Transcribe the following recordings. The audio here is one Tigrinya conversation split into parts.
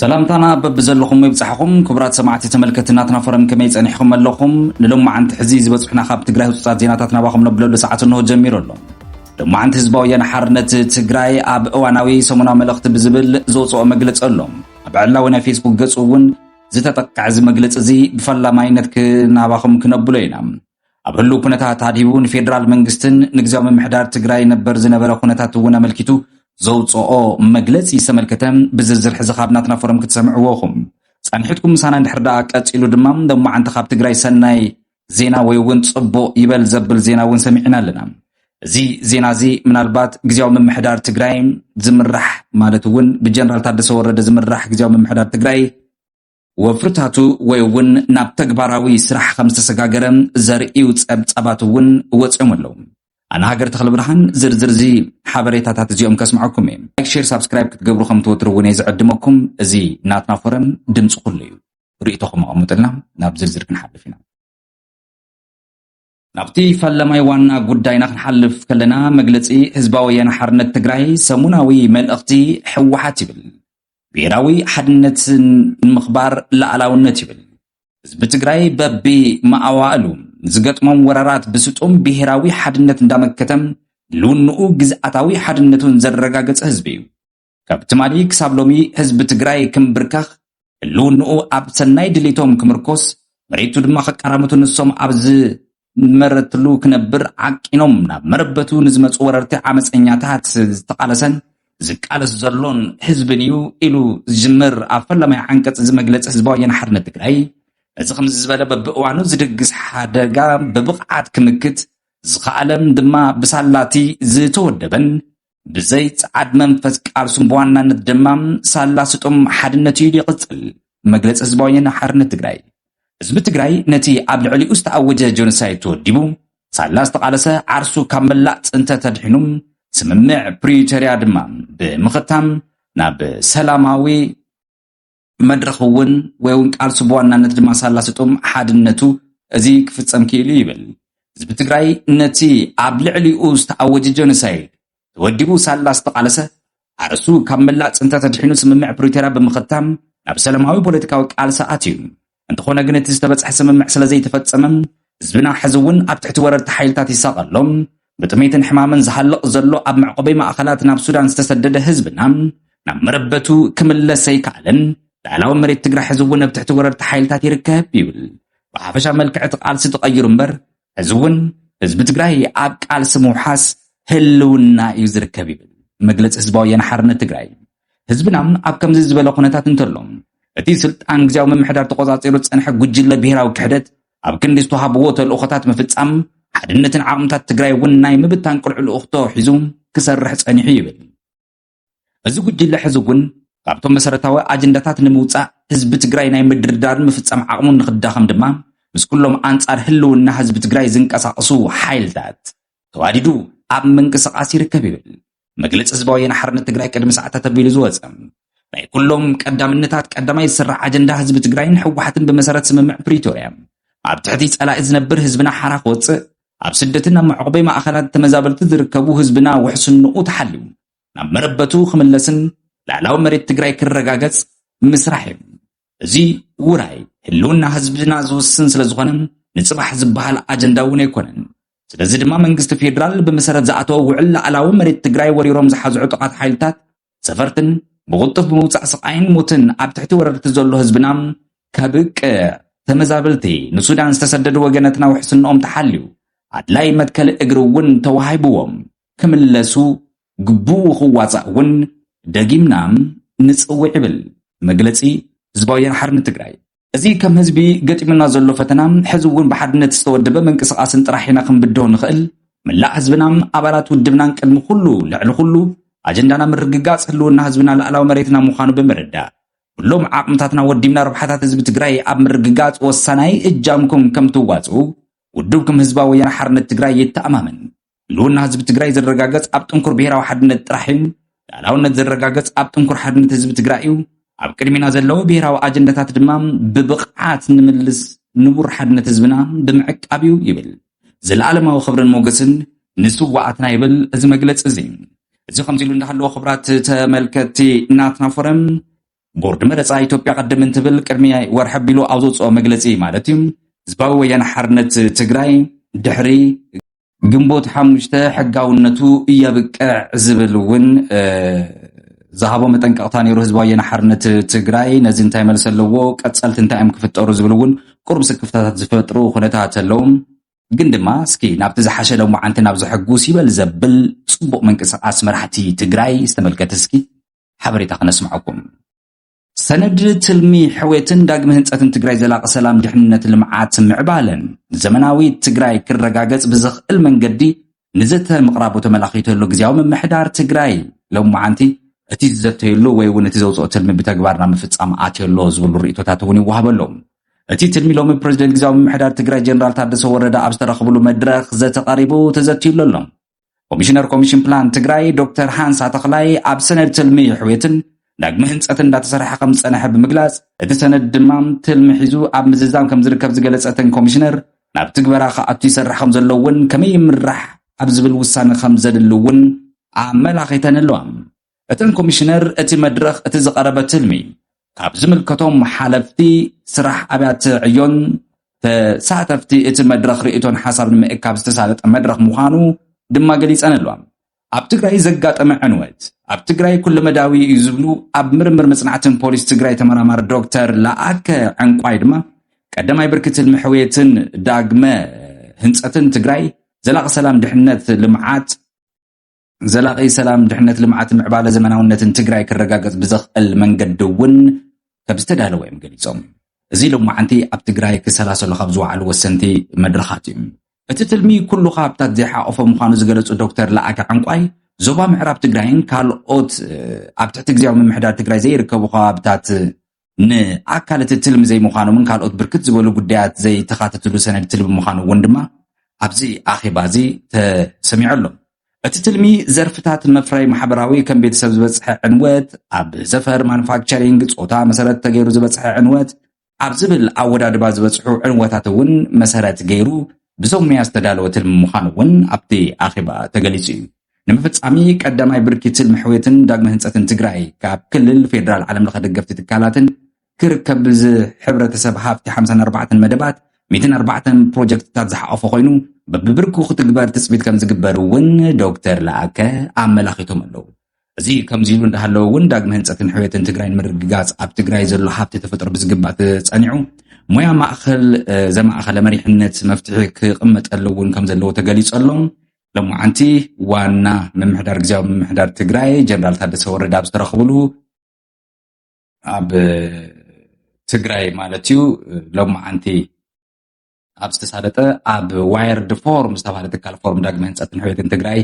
سلامتنا ببزلكم يبصحكم كبرات سماعتي تملكتنا تنافرم كما يصنحكم لكم لما عند حزيز بصحنا خاب تግራይ ውስጣት ዜናታትና ባኹም ነብለሉ ሰዓት ነው ጀሚሮሎ لما عند ህዝባዊ የናሐርነት ትግራይ ኣብ እዋናዊ ሰሙናዊ መልእኽቲ ብዝብል ዘውፅኦ መግለጽ ኣሎም ኣብ ዕላውና ፌስቡክ ገጽውን ዝተጠቅዕ ዝመግለጽ እዚ ብፈላማይነት ክናባኹም ክነብሎ ኢና ኣብ ህሉ ኩነታት ታዲቡን ፌደራል መንግስትን ንግዚያዊ ምምሕዳር ትግራይ ነበር ዝነበረ ኩነታት ወና መልኪቱ ዘውፅኦ መግለጽ ይሰመልከተም ብዝርዝር ሕዝኻብናትና ፎረም ክትሰምዕዎኹም ጻንሕትኩም ሳና እንድሕርዳ ቀጽሉ ድማ ደሞ ዓንተ ካብ ትግራይ ሰናይ ዜና ወይ እውን ጽቦ ይበል ዘብል ዜና እውን ሰሚዕና ኣለና እዚ ዜና እዚ ምናልባት ግዚያዊ ምምሕዳር ትግራይ ዝምራሕ ማለት እውን ብጀነራል ታደሰ ወረደ ዝምራሕ ግዚያዊ ምምሕዳር ትግራይ ወፍርታቱ ወይ እውን ናብ ተግባራዊ ስራሕ ከም ዝተሰጋገረ ዘርእዩ ጸብጻባት እውን ወጽኦም ኣለዉ أنا هاجر تخلي برهان زرزرزي حبريت هات تجيهم كسمعكم لايك شير سبسكرايب كتجبروا خم توتروا ونيزعد دمكم زي ناتنا فرم دمس كليو ريتكم عمتنا ناب زرزر كنحلف فينا نبتي فلما يوانا قداينا نحلف كلنا مجلسي حزباويا حرنة تجراي سموناوي ملأختي حوحاتي بال بيراوي حدنة المخبار لا علاونتي بال بتجراي ببي ما أوالهم زغطمم ወራራት ብስጡም ብሔራዊ ሓድነት እንዳመከተም ሉንኡ ግዝኣታዊ ሓድነቱን ዘረጋገጸ ህዝብ እዩ ካብቲ ማሊ ክሳብ ሎሚ ህዝቢ ትግራይ ክምብርካኽ ሉንኡ ኣብ ሰናይ ድሌቶም ክምርኮስ መሬቱ ድማ ከቀራመቱ ንሶም ኣብዝ መረትሉ ክነብር ዓቂኖም ናብ መረበቱ ንዝመጹ ወረርቲ ዓመፀኛታት ዝተቃለሰን ዝቃለስ ዘሎን ህዝብን እዩ ኢሉ ዝምር ኣብ ፈላማይ ዓንቀጽ ዝመግለጽ ህዝባዊ ሓርነት ትግራይ እዚ ከም ዝበለ በብእዋኑ ዝድግስ ሓደጋ በብቕዓት ክምክት ዝኸኣለም ድማ ብሳላቲ ዝተወደበን ብዘይ ጻዕድ መንፈስ ቃልሱም በዋናነት ድማ ሳላስጦም ሓድነቱ ይቕጽል መግለጽ ህዝባዊ ሓርነት ትግራይ ህዝቢ ትግራይ ነቲ ኣብ ልዕሊኡ ዝተኣወጀ ጆኖሳይድ ተወዲቡ ሳላስ ተቃለሰ ዓርሱ ካብ መላእ ጽንተ ተድሒኑ ስምምዕ ፕሪቶሪያ ድማ ብምኽታም ናብ ሰላማዊ መድረኽውን ወይውን ቃልሱ በዋናነት ድማ ሳላስጦም ሓድነቱ እዚ ክፍጸም ክኢሉ ይብል ህዝቢ ትግራይ ነቲ ኣብ ልዕሊኡ ዝተኣወጀ ጆኖሳይድ ተወዲቡ ሳላስ ተቃለሰ ዓርሱ ካብ መላእ ጽንተ ተድሒኑ ስምምዕ ፕሪቶሪያ ብምኽታም ናብ ሰላማዊ ፖለቲካዊ ቃልሲ ኣትዩ እንተኾነ ግን እቲ ዝተበጽሐ ስምምዕ ስለዘይተፈጸመም ህዝብና ሕዝውን ኣብ ትሕቲ ወረርቲ ሓይልታት ይሳቐሎም ብጥሜትን ሕማምን ዝሃልቕ ዘሎ ኣብ መዕቆበይ ማእኸላት ናብ ሱዳን ዝተሰደደ ህዝብና ናብ መረበቱ ክምለስ ኣይከኣለን ላዕላዊ መሬት ትግራይ ሕዝውን ኣብ ትሕቲ ወረርቲ ሓይልታት ይርከብ ይብል ብሓፈሻ መልክዕ ቃልሲ ተቐይሩ እምበር ሕዝውን ህዝቢ ትግራይ ኣብ ቃልሲ ምውሓስ ህልውና እዩ ዝርከብ ይብል መግለጽ ህዝባዊ ሓርነት ትግራይ ህዝብና ኣብ ከምዚ ዝበለ ኩነታት እንተሎም እቲ ስልጣን ግዚያዊ ምምሕዳር ተቆጻጺሩ ጸንሐ ጉጅለ ብሔራዊ ክሕደት ኣብ ክንዲ ዝተዋሃብዎ ተልእኾታት ምፍጻም ሓድነትን ዓቕምታት ትግራይ እውን ናይ ምብታን ቁልዕ ልእኽቶ ሒዙ ክሰርሕ ጸኒሑ ይብል እዚ ጉጅለ ሕዚ እውን ካብቶም መሰረታዊ አጀንዳታት ንምውጻእ ህዝቢ ትግራይ ናይ ምድርዳር ምፍጻም ዓቕሙን ንኽዳኸም ድማ ምስ ኩሎም አንጻር ህልውና ህዝቢ ትግራይ ዝንቀሳቐሱ ሓይልታት ተዋዲዱ ኣብ ምንቅስቓስ ይርከብ ይብል መግለጽ ህዝባዊ ሓርነት ትግራይ ቅድሚ ሰዓታት ኣቢሉ ዝወጸ ናይ ኩሎም ቀዳምነታት ቀዳማይ ዝስራሕ አጀንዳ ህዝቢ ትግራይን ሕወሓትን ብመሰረት ስምምዕ ፕሪቶሪያ ኣብ ትሕቲ ጸላኢ ዝነብር ህዝብና ሓራ ክወፅእ ኣብ ስደትን ኣብ መዕቆበይ ማእኸላት ተመዛበልቲ ዝርከቡ ህዝብና ውሕስንኡ ተሓልዩ ናብ መረበቱ ክምለስን ላዕላዊ መሬት ትግራይ ክረጋገጽ ምስራሕ እዩ እዚ ውራይ ህልውና ህዝብና ዝውስን ስለዝኾነ ንጽባሕ ዝበሃል አጀንዳ እውን ኣይኮነን ስለዚ ድማ መንግስቲ ፌደራል ብመሰረት ዝኣተወ ውዕል ላዕላዊ መሬት ትግራይ ወሪሮም ዝሓዝዑ ጥቃት ሓይልታት ሰፈርትን ብቁልጡፍ ብምውፃእ ስቃይን ሞትን ኣብ ትሕቲ ወረርቲ ዘሎ ህዝብና ከብቅ ተመዛበልቲ ንሱዳን ዝተሰደዱ ወገነትና ውሕስንኦም ተሓልዩ ኣድላይ መትከል እግሪ እውን ተዋሂብዎም ክምለሱ ግቡእ ክዋፃእ እውን ደጊምና ንጽውዕ ይብል መግለጺ ህዝባዊ ሓርነት ትግራይ እዚ ከም ህዝቢ ገጢምና ዘሎ ፈተና ሕዚ እውን ብሓድነት ዝተወደበ መንቅስቓስን ጥራሕና ክንብድሆ ንኽእል መላእ ህዝብና ኣባላት ውድብናን ቅድሚ ኩሉ ልዕሊ ኩሉ አጀንዳና ምርግጋጽ ህልውና ህዝብና ላዕላዊ መሬትና ምዃኑ ብምርዳእ ኩሎም ዓቕምታትና ወዲምና ረብሓታት ህዝቢ ትግራይ ኣብ ምርግጋጽ ወሳናይ እጃምኩም ከም ትዋጽኡ ውድብኩም ህዝባዊ ሓርነት ትግራይ ይተኣማመን ህልውና ህዝቢ ትግራይ ዝረጋገጽ ኣብ ጥንኩር ብሔራዊ ሓድነት ጥራሕ እዩ ላዕላውነት ዝረጋገጽ ኣብ ጥንኩር ሓድነት ህዝቢ ትግራይ እዩ ኣብ ቅድሚና ዘለዎ ብሔራዊ አጀንዳታት ድማ ብብቕዓት ንምልስ ንቡር ሓድነት ህዝብና ብምዕቃብ እዩ ይብል ዘለዓለማዊ ክብርን ሞገስን ንስዋዕትና ይብል እዚ መግለጽ እዚ ከምዚ ኢሉ እንዳሃለዎ ክብራት ተመልከቲ ናትና ፎረም ቦርድ መረፃ ኢትዮጵያ ቀደም እንትብል ቅድሚ ወርሒ ኣቢሉ ኣብ ዘውፅኦ መግለፂ ማለት እዩ ህዝባዊ ወያነ ሓርነት ትግራይ ድሕሪ ግንቦት 5 ሕጋውነቱ እየብቅዕ ዝብል እውን ዝሃቦ መጠንቀቕታ ነይሩ ህዝባዊ ወያነ ሓርነት ትግራይ ነዚ እንታይ መልስ ኣለዎ ቀፀልቲ እንታይ እዮም ክፍጠሩ ዝብል እውን ቁርብ ስክፍታታት ዝፈጥሩ ኩነታት ኣለዉ ግን ድማ እስኪ ናብቲ ዝሓሸ ሎማዓንቲ ናብ ዝሕጉስ ይበል ዘብል ፅቡቕ ምንቅስቃስ መራሕቲ ትግራይ ዝተመልከተ እስኪ ሓበሬታ ክነስምዐኩም ሰነድ ትልሚ ሕዌትን ዳግመ ህንፀትን ትግራይ ዘላቀ ሰላም ድሕንነት ልምዓት ምዕባለን ዘመናዊ ትግራይ ክረጋገጽ ብዝኽእል መንገዲ ንዘተ ምቕራቡ ተመላኺተሉ ግዝያዊ ምምሕዳር ትግራይ ሎማዓንቲ እቲ ዝዘተየሉ ወይ እውን እቲ ዘውፅኦ ትልሚ ብተግባርና ምፍጻም ኣትየሎ ዝብሉ ርእቶታት እውን ይወሃበሎም እቲ ትልሚ ሎሚ ፕሬዚደንት ግዝያዊ ምምሕዳር ትግራይ ጀነራል ታደሰ ወረደ ኣብ ዝተረኸብሉ መድረኽ ዘተቐሪቡ ተዘትዩሉ ኣሎ ኮሚሽነር ኮሚሽን ፕላን ትግራይ ዶክተር ሃንሳ ተኽላይ ኣብ ሰነድ ትልሚ ሕዌትን ዳግመ ህንፀት እንዳተሰርሐ ከም ዝፀንሐ ብምግላጽ እቲ ሰነድ ድማ ትልሚ ሒዙ ኣብ ምዝዛም ከም ዝርከብ ዝገለጸተን ኮሚሽነር ናብ ትግበራ ከኣቱ ይሰርሕ ከም ዘሎ እውን ከመይ ይምራሕ ኣብ ዝብል ውሳነ ከም ዘድሊ እውን ኣመላኺተን ኣለዋ እተን ኮሚሽነር እቲ መድረኽ እቲ ዝቐረበ ትልሚ ካብ ዝምልከቶም ሓለፍቲ ስራሕ ኣብያተ ዕዮን ተሳተፍቲ እቲ መድረኽ ርእቶን ሓሳብ ንምእካብ ዝተሳለጠ መድረኽ ምዃኑ ድማ ገሊፀን ኣለዋ ኣብ ትግራይ ዘጋጠመ ዕንወት ኣብ ትግራይ ኩሉ መዳዊ እዩ ዝብሉ ኣብ ምርምር መጽናዕትን ፖሊስ ትግራይ ተመራማሪ ዶክተር ለኣከ ዕንቋይ ድማ ቀዳማይ ብርኪ ትልሚ ሕዌትን ዳግመ ህንፀትን ትግራይ ዘላቂ ሰላም ድሕነት ልምዓት ምዕባለ ዘመናውነትን ትግራይ ክረጋገጽ ብዝኽእል መንገዲ እውን ከም ዝተዳለወ እዮም ገሊፆም እዚ ሎማዓንቲ ኣብ ትግራይ ክሰላሰሉ ካብ ዝወዓሉ ወሰንቲ መድረኻት እዩ እቲ ትልሚ ኩሉ ካብታት ዘይሓቆፈ ምዃኑ ዝገለጹ ዶክተር ለኣከ ዕንቋይ ዞባ ምዕራብ ትግራይን ካልኦት ኣብ ትሕቲ ግዝያዊ ምምሕዳር ትግራይ ዘይርከቡ ከባብታት ንኣካል እቲ ትልሚ ዘይምዃኖምን ካልኦት ብርክት ዝበሉ ጉዳያት ዘይተኻተትሉ ሰነድ ትልሚ ምዃኑ እውን ድማ ኣብዚ ኣኼባ እዚ ተሰሚዑ ኣሎ እቲ ትልሚ ዘርፍታት መፍራይ ማሕበራዊ ከም ቤተሰብ ዝበፅሐ ዕንወት ኣብ ዘፈር ማኑፋክቸሪንግ ፆታ መሰረት ተገይሩ ዝበፅሐ ዕንወት ኣብ ዝብል ኣወዳድባ ዝበፅሑ ዕንወታት እውን መሰረት ገይሩ ብሶምያ ዝተዳለወ ትልሚ ምዃኑ እውን ኣብቲ ኣኼባ ተገሊጹ እዩ ንምፍጻሚ ቀዳማይ ብርኪ ትልሚ ሕዌትን ዳግመ ህንፀትን ትግራይ ካብ ክልል ፌደራል ዓለም ለኸ ደገፍቲ ትካላትን ክርከብ ብሕብረተሰብ ሃፍቲ 54 መደባት 104 ፕሮጀክትታት ዝሓቆፈ ኮይኑ በብብርኩ ክትግበር ትፅቢት ከም ዝግበር እውን ዶክተር ለኣከ ኣመላኺቶም ኣለዉ እዚ ከምዚ ኢሉ እንዳሃለዎ እውን ዳግመ ህንፀትን ሕዌትን ትግራይ ንምርግጋጽ ኣብ ትግራይ ዘሎ ሃብቲ ተፈጥሮ ብዝግባእ ተጸኒዑ ሞያ ማእኸል ዘማእኸለ መሪሕነት መፍትሒ ክቕመጠሉ እውን ከም ዘለዎ ተገሊጹ ኣሎ ሎማዓንቲ ዋና ምምሕዳር ግዝያዊ ምምሕዳር ትግራይ ጀነራል ታደሰ ወረደ ኣብ ዝተረኸብሉ ኣብ ትግራይ ማለት እዩ ሎማዓንቲ ኣብ ዝተሳለጠ ኣብ ዋይርድ ፎርም ዝተባሃለ ትካል ፎርም ዳግመ ህንፀትን ሕዌትን ትግራይ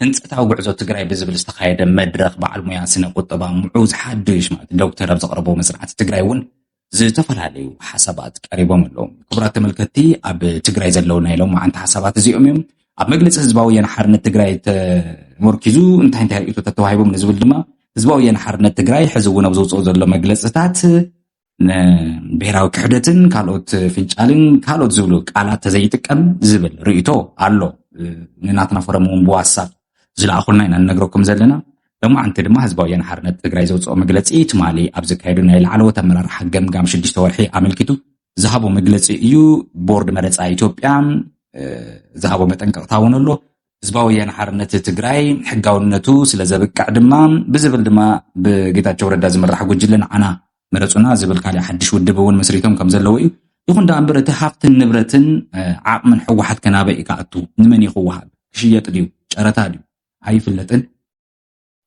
ህንፀታዊ ጉዕዞ ትግራይ ብዝብል ዝተኻየደ መድረኽ በዓል ሞያ ስነ ቁጠባ ምዑዝ ሓድሽ ማለት ዶክተር ኣብ ዘቕረቦ መስራዕቲ ትግራይ እውን ዝተፈላለዩ ሓሳባት ቀሪቦም ኣለዉ ክቡራት ተመልከቲ ኣብ ትግራይ ዘለዉ ናይ ሎማዓንቲ ሓሳባት እዚኦም እዮም ኣብ መግለፂ ህዝባዊ ወያነ ሓርነት ትግራይ ተመርኪዙ እንታይ ርእቶታት ተዋሂቦም ንዝብል ድማ ህዝባዊ ወያነ ሓርነት ትግራይ ሕዚ እውን ኣብ ዘውፅኦ ዘሎ መግለፅታት ብሔራዊ ክሕደትን ካልኦት ፍንጫልን ካልኦት ዝብሉ ቃላት ተዘይጥቀም ዝብል ርእቶ ኣሎ ንናትና ፎረም እውን ብዋትሳፕ ዝለኣኹልና ኢና ንነግረኩም ዘለና ሎማዓንቲ ድማ ህዝባዊ ወያነ ሓርነት ትግራይ ዘውፅኦ መግለፂ ትማሊ ኣብ ዝካየዱ ናይ ላዕለዎት ኣመራርሓ ገምጋም 6 ወርሒ ኣመልኪቱ ዝሃቦ መግለፂ እዩ ቦርድ መረፃ ኢትዮጵያ ዝሃቦ መጠንቀቕታ እውን ኣሎ ህዝባዊ ወያነ ሓርነት ትግራይ ሕጋውነቱ ስለ ዘብቅዕ ድማ ብዝብል ድማ ብጌታቸው ረዳ ዝምራሕ ጉጅለ ንዓና መረፁና ዝብል ካልእ ሓድሽ ውድብ እውን መስሪቶም ከም ዘለዉ እዩ ይኹን ዳ እምበር እቲ ሃብትን ንብረትን ዓቕምን ሕወሓት ከናበይ ከኣቱ ንመን ይኽወሃብ ክሽየጥ ድዩ ጨረታ ድዩ ኣይፍለጥን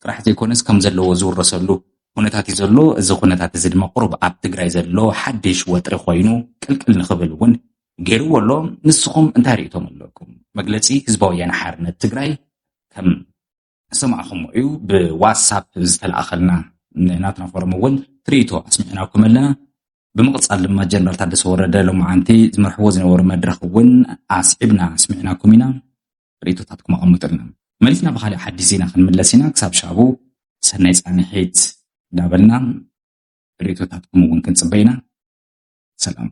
ጥራሕ ዘይኮነስ ከም ዘለዎ ዝውረሰሉ ኩነታት እዩ ዘሎ እዚ ኩነታት እዚ ድማ ቁሩብ ኣብ ትግራይ ዘሎ ሓድሽ ወጥሪ ኮይኑ ቅልቅል ንኽብል እውን ገይርዎ ኣሎ ንስኹም እንታይ ርእቶም ኣለኩም መግለፂ ህዝባዊ ወያነ ሓርነት ትግራይ ከም ሰማዕኹም እዩ ብዋትሳፕ ዝተለኣኸልና ናትና ፎረም እውን ትርኢቶ ኣስሚዕናኩም ኣለና ብምቕፃል ድማ ጀነራል ታደሰ ወረደ ሎማዓንቲ ዝመርሕዎ ዝነበሩ መድረኽ እውን ኣስዒብና ኣስሚዕናኩም ኢና ርእቶታትኩም ኣቐምጡልና መሊስና ብካልእ ሓዲስ ዜና ክንምለስ ኢና ክሳብ ሻቡ ሰናይ ፃንሒት ዳበልና ርእቶታትኩም እውን ክንፅበይና ሰላም